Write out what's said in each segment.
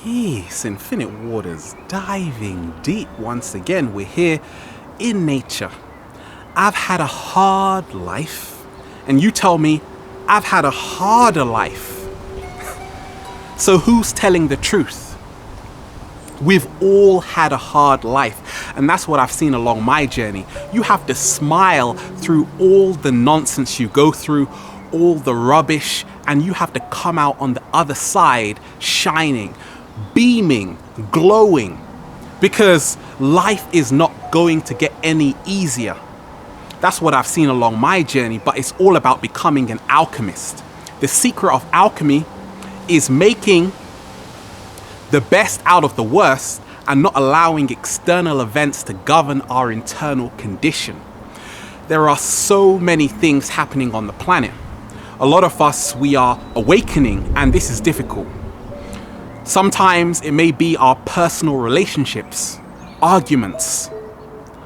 Peace, infinite waters, diving deep once again. We're here in nature. I've had a hard life, and you tell me I've had a harder life. So who's telling the truth? We've all had a hard life, and that's what I've seen along my journey. You have to smile through all the nonsense you go through, all the rubbish, and you have to come out on the other side shining, beaming, glowing, because life is not going to get any easier. That's what I've seen along my journey, but it's all about becoming an alchemist. The secret of alchemy is making the best out of the worst and not allowing external events to govern our internal condition. There are so many things happening on the planet. A lot of us, we are awakening, and this is difficult. Sometimes it may be our personal relationships, arguments,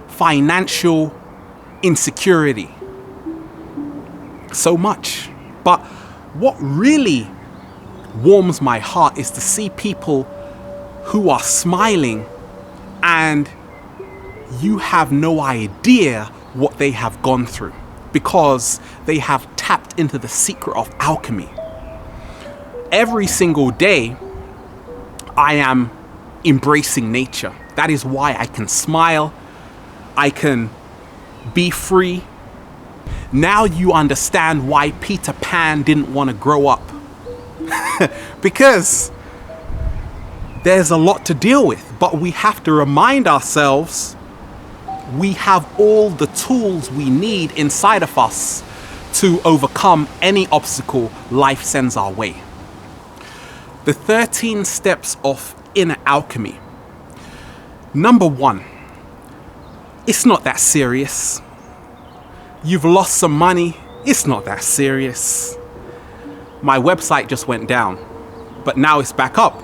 financial insecurity, so much. But what really warms my heart is to see people who are smiling and you have no idea what they have gone through because they have tapped into the secret of alchemy. Every single day, I am embracing nature. That is why I can smile. I can be free. Now you understand why Peter Pan didn't want to grow up. Because there's a lot to deal with, but we have to remind ourselves we have all the tools we need inside of us to overcome any obstacle life sends our way. The 13 steps of inner alchemy. Number 1, it's not that serious. You've lost some money, it's not that serious. My website just went down, but now it's back up.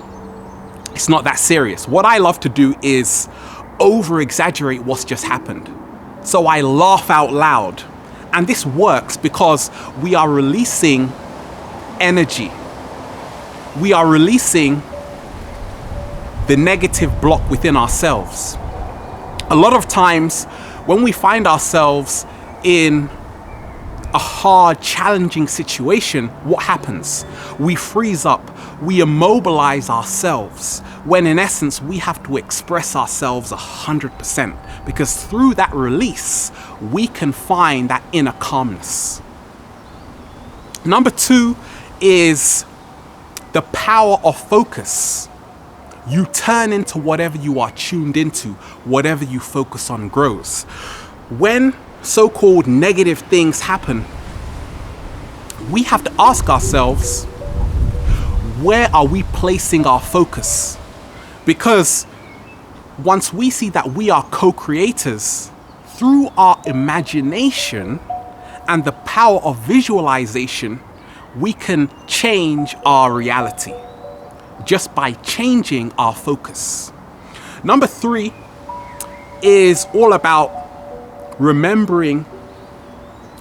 It's not that serious. What I love to do is over-exaggerate what's just happened. So I laugh out loud. And this works because we are releasing energy. We are releasing the negative block within ourselves. A lot of times when we find ourselves in a hard, challenging situation, what happens? We freeze up, we immobilize ourselves, when in essence we have to express ourselves 100%, because through that release, we can find that inner calmness. Number 2 is the power of focus. You turn into whatever you are tuned into, whatever you focus on grows. When so-called negative things happen, we have to ask ourselves, where are we placing our focus? Because once we see that we are co-creators through our imagination and the power of visualization, we can change our reality just by changing our focus. Number 3 is all about remembering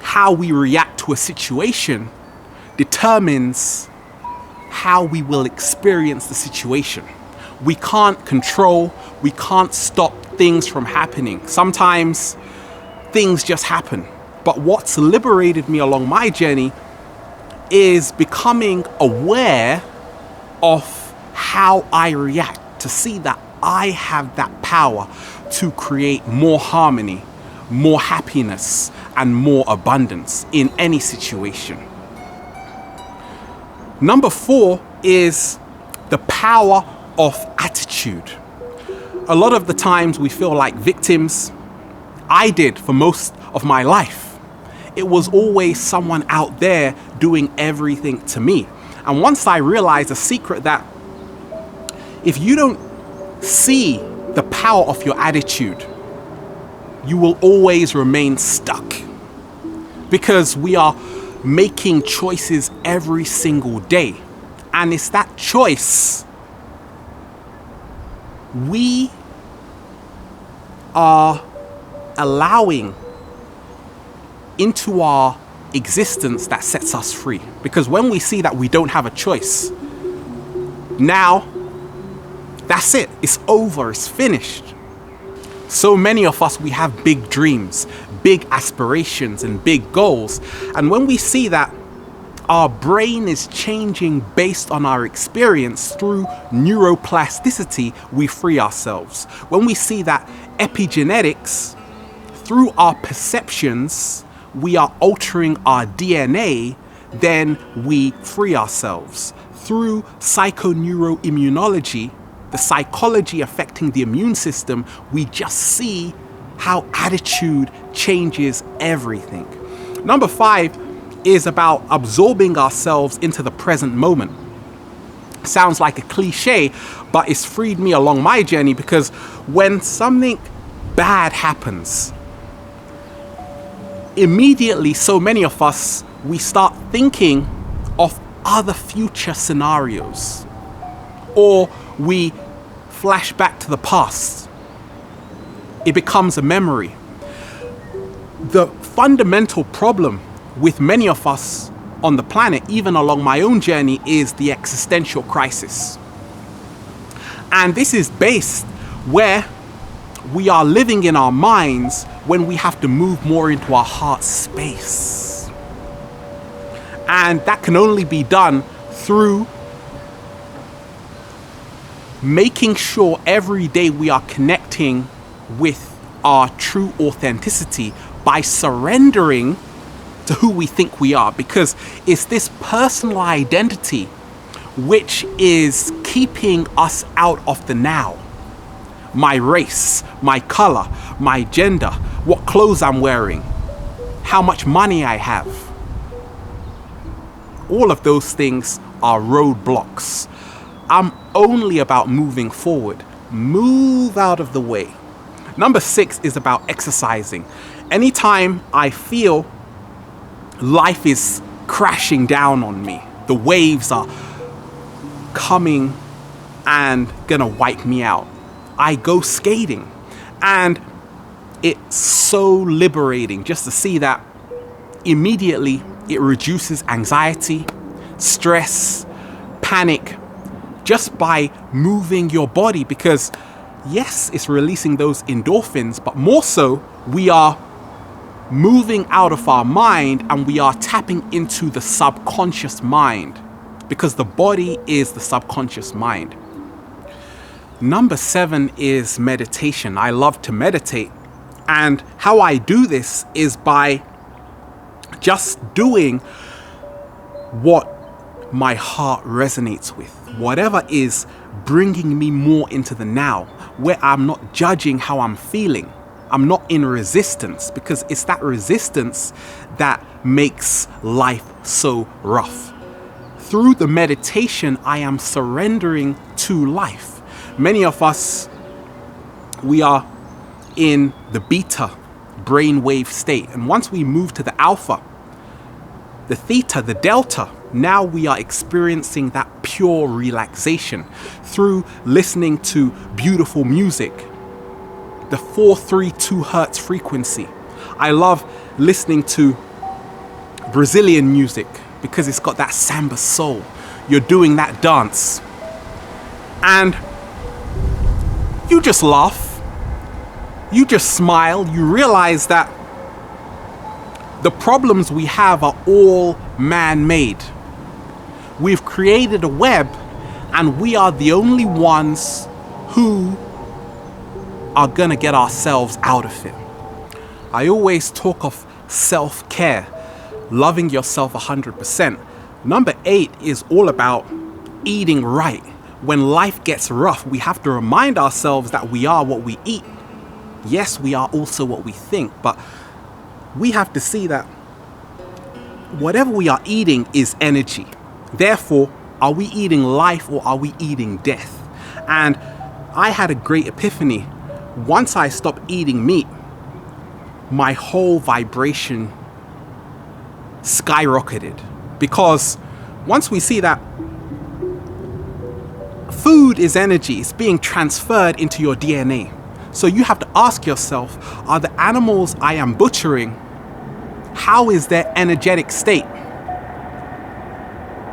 how we react to a situation determines how we will experience the situation. We can't control, we can't stop things from happening. Sometimes things just happen. But what's liberated me along my journey is becoming aware of how I react, to see that I have that power to create more harmony, more happiness, and more abundance in any situation. Number 4 is the power of attitude. A lot of the times we feel like victims. I did for most of my life. It was always someone out there doing everything to me. And once I realized a secret that if you don't see the power of your attitude, you will always remain stuck, because we are making choices every single day. And it's that choice we are allowing into our existence that sets us free. Because when we see that we don't have a choice, now That's it. It's over. It's finished. So many of us, we have big dreams, big aspirations, and big goals. And when we see that our brain is changing based on our experience through neuroplasticity, we free ourselves. When we see that epigenetics, through our perceptions, we are altering our DNA, then we free ourselves. Through psychoneuroimmunology, the psychology affecting the immune system, we just see how attitude changes everything. Number 5 is about absorbing ourselves into the present moment. Sounds like a cliche, but it's freed me along my journey, because when something bad happens, immediately so many of us, we start thinking of other future scenarios, or we flash back to the past. It becomes a memory. The fundamental problem with many of us on the planet, even along my own journey, is the existential crisis. And this is based where we are living in our minds when we have to move more into our heart space. And that can only be done through making sure every day we are connecting with our true authenticity by surrendering to who we think we are, because it's this personal identity which is keeping us out of the now. My race, my color, my gender, what clothes I'm wearing, how much money I have. All of those things are roadblocks. I'm only about moving forward. Move out of the way. Number 6 is about exercising. Anytime I feel life is crashing down on me, the waves are coming and gonna wipe me out, I go skating. And it's so liberating just to see that immediately it reduces anxiety, stress, panic, just by moving your body, because yes, it's releasing those endorphins, but more so, we are moving out of our mind and we are tapping into the subconscious mind, because the body is the subconscious mind. Number 7 is meditation. I love to meditate, and how I do this is by just doing what my heart resonates with, whatever is bringing me more into the now, where I'm not judging how I'm feeling. I'm not in resistance, because it's that resistance that makes life so rough. Through the meditation, I am surrendering to life. Many of us, we are in the beta brainwave state, and once we move to the alpha, the theta, the delta, now we are experiencing that pure relaxation through listening to beautiful music, the 432 hertz frequency. I love listening to Brazilian music because it's got that samba soul. You're doing that dance and you just laugh, you just smile, you realize that the problems we have are all man-made. We've created a web and we are the only ones who are gonna get ourselves out of it. I always talk of self-care, loving yourself 100%. Number 8 is all about eating right. When life gets rough, we have to remind ourselves that we are what we eat. Yes, we are also what we think, but we have to see that whatever we are eating is energy. Therefore, are we eating life or are we eating death? And I had a great epiphany. Once I stopped eating meat, my whole vibration skyrocketed. Because once we see that food is energy, it's being transferred into your DNA. So you have to ask yourself, are the animals I am butchering, how is their energetic state?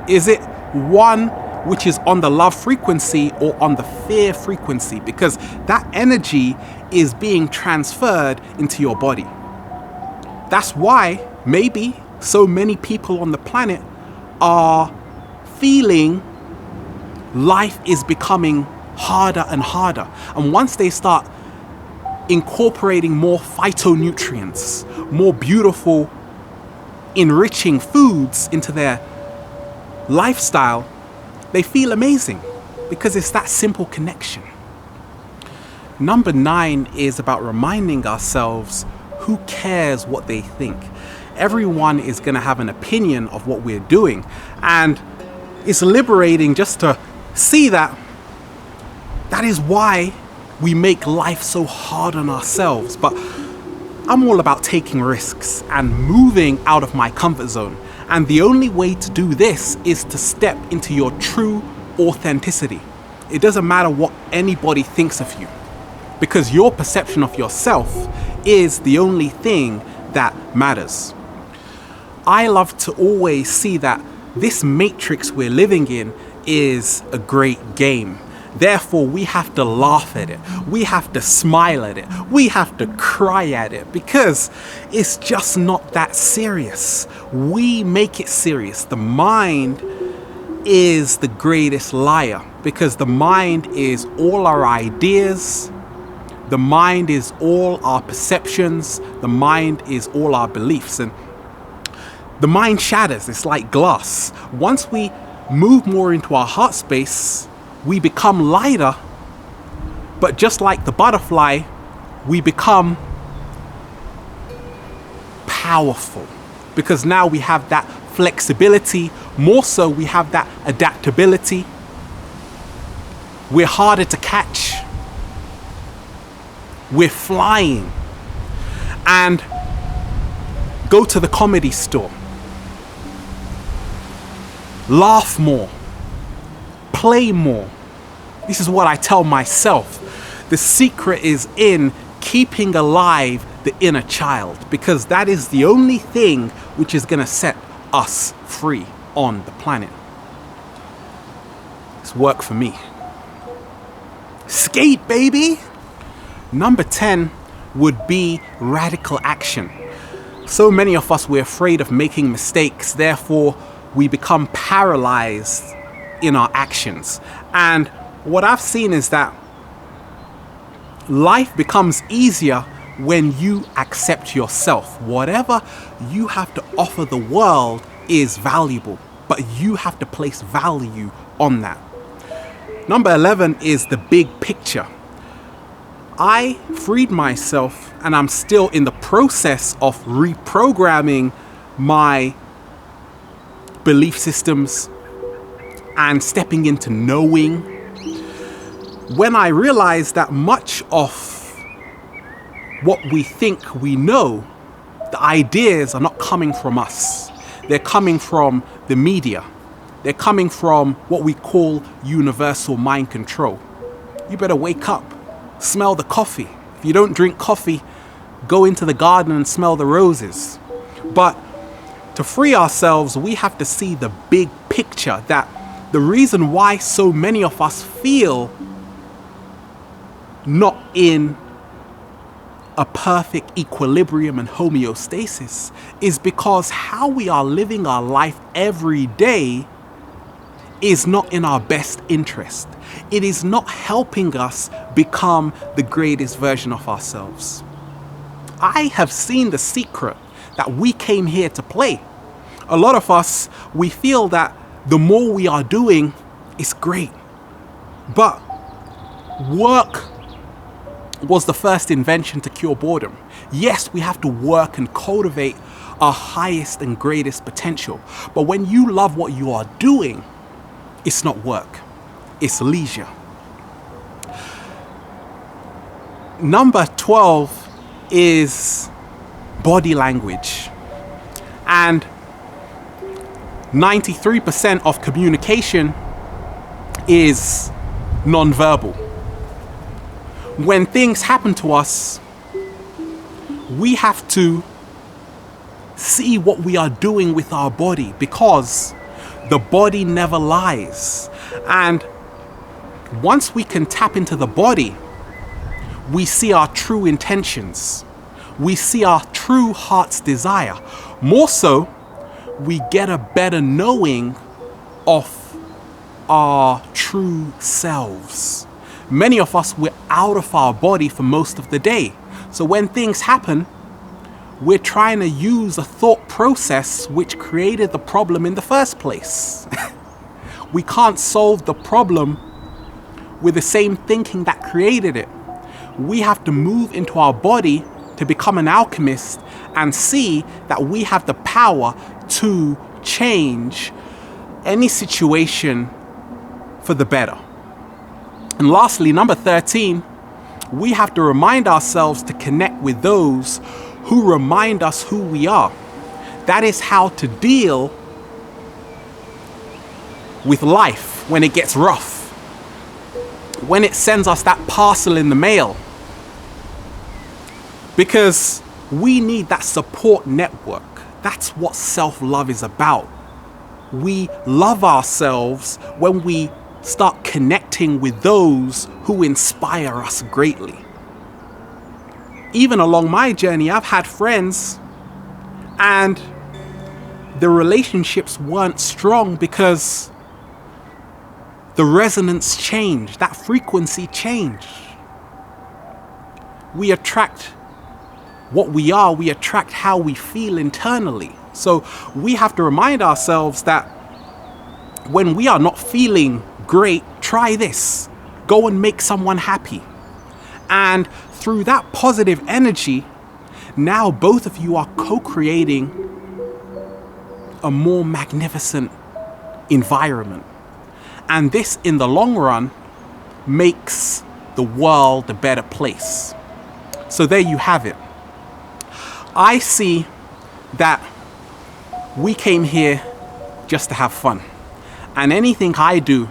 Is it one which is on the love frequency or on the fear frequency, because that energy is being transferred into your body. That's why maybe so many people on the planet are feeling life is becoming harder and harder. And once they start incorporating more phytonutrients, more beautiful, enriching foods into their lifestyle, they feel amazing because it's that simple connection. Number 9 is about reminding ourselves, who cares what they think? Everyone is going to have an opinion of what we're doing, and it's liberating just to see that is why we make life so hard on ourselves. But I'm all about taking risks and moving out of my comfort zone. And the only way to do this is to step into your true authenticity. It doesn't matter what anybody thinks of you, because your perception of yourself is the only thing that matters. I love to always see that this matrix we're living in is a great game. Therefore, we have to laugh at it. We have to smile at it. We have to cry at it, because it's just not that serious. We make it serious. The mind is the greatest liar, because the mind is all our ideas. The mind is all our perceptions. The mind is all our beliefs. And the mind shatters. It's like glass. Once we move more into our heart space, we become lighter, but just like the butterfly, we become powerful, because now we have that flexibility. More so, we have that adaptability. We're harder to catch. We're flying. And go to the comedy store. Laugh more. Play more. This is what I tell myself. The secret is in keeping alive the inner child, because that is the only thing which is going to set us free on the planet. It's work for me. Skate, baby! Number 10 would be radical action. So many of us, we're afraid of making mistakes, therefore we become paralyzed in our actions. And what I've seen is that life becomes easier when you accept yourself. Whatever you have to offer the world is valuable, but you have to place value on that. Number 11 is the big picture. I freed myself, and I'm still in the process of reprogramming my belief systems and stepping into knowing, when I realized that much of what we think we know, the ideas are not coming from us. They're coming from the media. They're coming from what we call universal mind control. You better wake up, smell the coffee. If you don't drink coffee, go into the garden and smell the roses. But to free ourselves, we have to see the big picture, that the reason why so many of us feel not in a perfect equilibrium and homeostasis is because how we are living our life every day is not in our best interest. It is not helping us become the greatest version of ourselves. I have seen the secret that we came here to play. A lot of us, we feel that the more we are doing, it's great. But work was the first invention to cure boredom. Yes, we have to work and cultivate our highest and greatest potential. But when you love what you are doing, it's not work, it's leisure. Number 12 is body language. And 93% of communication is non-verbal. When things happen to us, we have to see what we are doing with our body, because The body never lies. And once we can tap into the body, we see our true intentions. We see our true heart's desire. More so, we get a better knowing of our true selves. Many of us, we're out of our body for most of the day. So when things happen, we're trying to use a thought process which created the problem in the first place. We can't solve the problem with the same thinking that created it. We have to move into our body to become an alchemist and see that we have the power to change any situation for the better. And lastly, number 13, we have to remind ourselves to connect with those who remind us who we are. That is how to deal with life when it gets rough, when it sends us that parcel in the mail. Because we need that support network. That's what self-love is about. We love ourselves when we start connecting with those who inspire us greatly. Even along my journey, I've had friends and the relationships weren't strong because the resonance changed, that frequency changed. We attract what we are, we attract how we feel internally. So we have to remind ourselves that when we are not feeling great, try this. Go and make someone happy. And through that positive energy, now both of you are co-creating a more magnificent environment. And this, in the long run, makes the world a better place. So there you have it. I see that we came here just to have fun. And anything I do,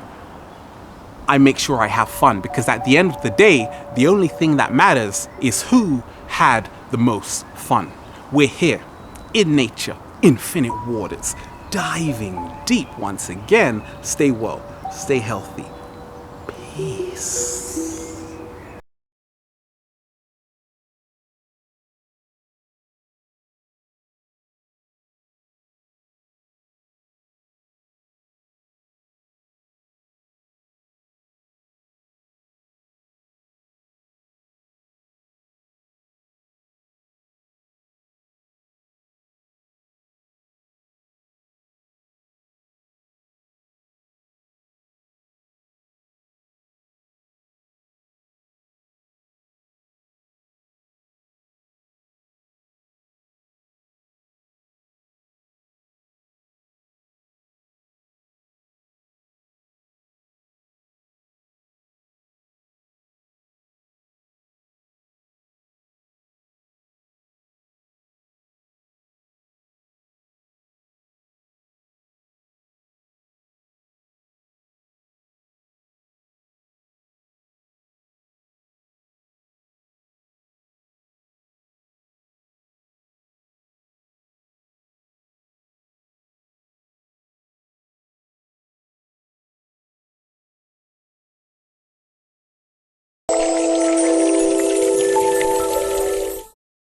I make sure I have fun, because at the end of the day, the only thing that matters is who had the most fun. We're here in nature, infinite waters, diving deep once again. Stay well, stay healthy. Peace.